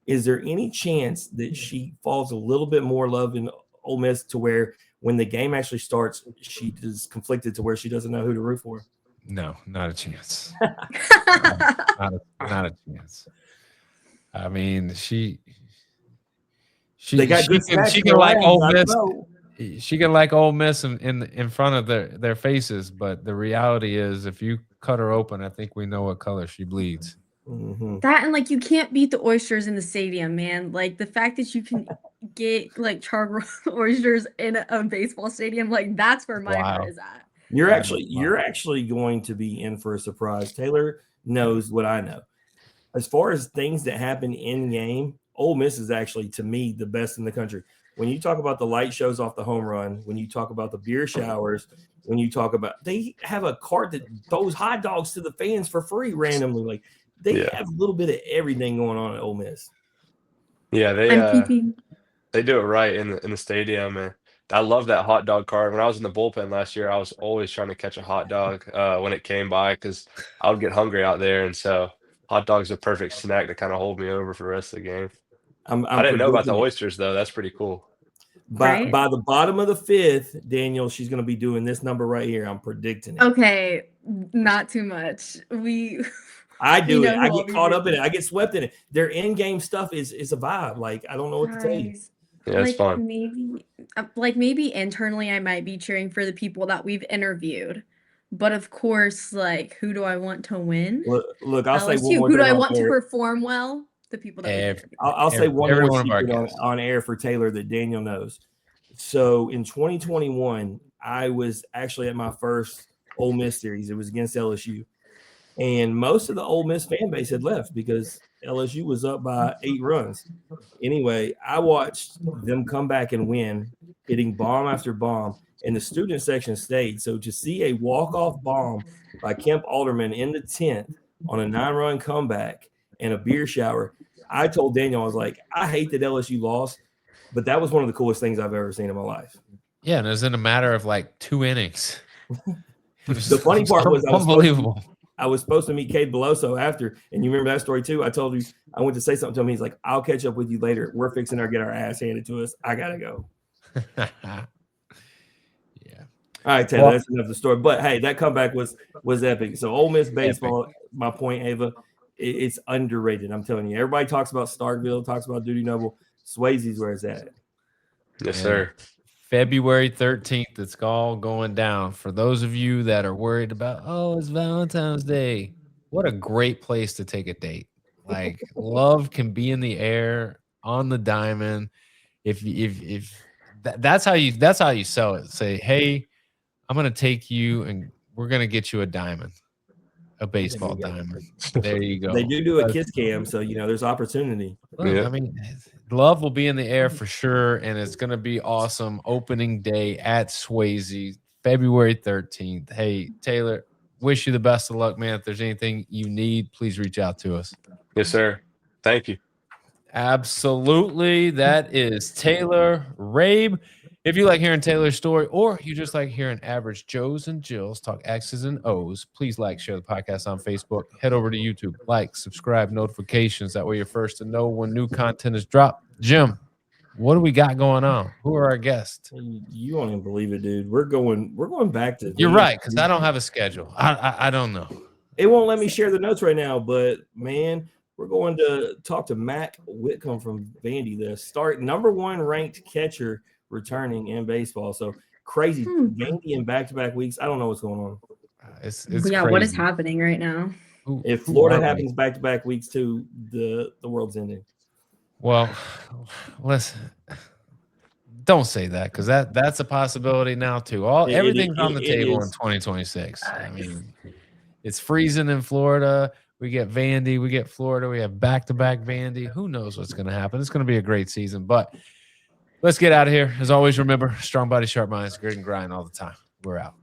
Is there any chance that she falls a little bit more love in Ole Miss to where when the game actually starts, she is conflicted to where she doesn't know who to root for? No, not a chance. Not a chance. I mean, she They got good snacks she in can the like Rams, Ole I Miss. know. She can like Ole Miss in front of their faces, but the reality is, if you cut her open, I think we know what color she bleeds. Mhm. That and like you can't beat the oysters in the stadium, man. Like the fact that you can get like charred oysters in a baseball stadium, like that's where my heart Wow. is at. You're actually going to be in for a surprise. Taylor knows what I know. As far as things that happen in game, Ole Miss is actually, to me, the best in the country. When you talk about the light shows off the home run, when you talk about the beer showers, when you talk about, they have a cart that throws hot dogs to the fans for free randomly. Like, they have a little bit of everything going on at Ole Miss. Yeah, I'm keeping. they do it right in the stadium, and I love that hot dog cart. When I was in the bullpen last year, I was always trying to catch a hot dog when it came by because I would get hungry out there, and so hot dog's a perfect snack to kind of hold me over for the rest of the game. I'm I didn't know about the predicting oysters though. That's pretty cool. by Right? the bottom of the fifth, Daniel, she's going to be doing this number right here. I'm predicting it. Okay, not too much. I do We it. know I who I'll get be caught up in rooting it. I get swept in it. Their in-game stuff is a vibe. Like, I don't know what to tell you. Guys, Yeah, it's fun. maybe internally I might be cheering for the people that we've interviewed. But of course, like, who do I want to win? Look, I'll say one LSU. more Who do thing I on want to air. perform well? The people that we've Every, interviewed. I'll say one every more one of our secret guests. on air for Taylor that Daniel knows. So in 2021, I was actually at my first Ole Miss series. It was against LSU. And most of the Ole Miss fan base had left because LSU was up by 8 runs. Anyway, I watched them come back and win, hitting bomb after bomb, and the student section stayed. So to see a walk-off bomb by Kemp Alderman in the 10th on a 9-run comeback and a beer shower, I told Daniel, I was like, I hate that LSU lost, but that was one of the coolest things I've ever seen in my life. Yeah, and it was in a matter of like 2 innings. The funny part was unbelievable. I was supposed to meet Cade Beloso after, and you remember that story too. I told you I went to say something to him. He's like, "I'll catch up with you later. We're fixing to get our ass handed to us. I gotta go." Yeah. All right, Taylor, Well- that's enough of the story. But hey, that comeback was epic. So Ole Miss baseball, my point, Ava, it's underrated. I'm telling you. Everybody talks about Starkville, talks about Duty Noble. Swayze's where it's at. Yes, sir. February 13th, it's all going down. For those of you that are worried about, oh, it's Valentine's Day. What a great place to take a date. Like, love can be in the air on the diamond. That's how you sell it. Say, hey, I'm gonna take you and we're gonna get you a diamond, a baseball diamond. There you go. They do a kiss cam, so there's opportunity. Look, Yeah. I mean, love will be in the air for sure, and it's going to be awesome. Opening day at Swayze, February 13th. Hey, Taylor, wish you the best of luck, man. If there's anything you need, please reach out to us. Yes, sir. Thank you. Absolutely. That is Taylor Rabe. If you like hearing Taylor's story or you just like hearing average Joes and Jills talk X's and O's, please like, share the podcast on Facebook. Head over to YouTube, like, subscribe, notifications. That way you're first to know when new content is dropped. Jim, what do we got going on? Who are our guests? You won't even believe it, dude. We're going back to. You're right, because I don't have a schedule. I don't know. It won't let me share the notes right now, but man, we're going to talk to Mac Whitcomb from Vandy, the #1 ranked catcher returning in baseball. So crazy. Vandy in back-to-back weeks. I don't know what's going on. It's Yeah, crazy. what is happening right now? If Florida happens back-to-back weeks too, the world's ending. Well, don't say that, because that's a possibility now too. Everything's on the table in 2026. I mean, it's freezing in Florida. We get Vandy, we get Florida, we have back-to-back Vandy. Who knows what's going to happen? It's going to be a great season, but let's get out of here. As always, remember, strong body, sharp minds, grit and grind all the time. We're out.